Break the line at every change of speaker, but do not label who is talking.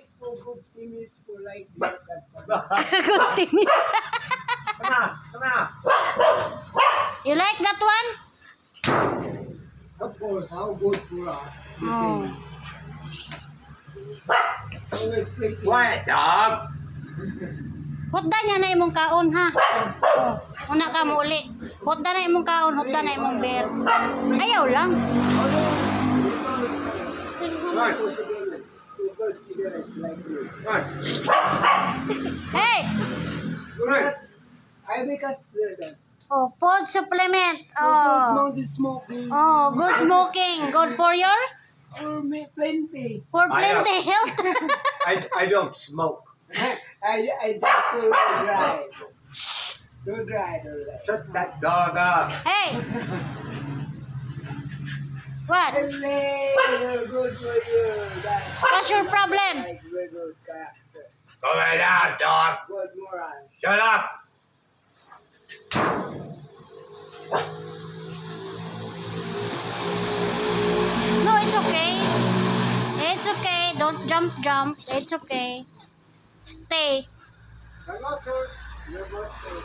is for good team is for like this. That one.
Good timis.
Come on.
You like that one?
Of course, how good for us.
Oh.
Always pretty.
Quiet, dog.
Hutda niya na imong kaon ha. Oh, una ka mo uli. Hutda na imong kaon, hutda na imong beer. Ayaw lang.
Right.
Because cigarettes like this.
Right.
Hey!
Right.
I because there's a
Oh, food supplement.
good
Oh.
mountain smoking.
Oh, good smoking. Good for your
Plenty.
for
I
plenty health.
I don't smoke.
I just too dry. Too dry.
Shut that dog up.
Hey. What?
Hello, good for you.
What's your problem?
Like very good character.
Go right out, dog.
Good moral.
Shut up.
No, it's okay. It's okay. Don't jump. It's okay. Stay.
I'm not sure. You're not sure.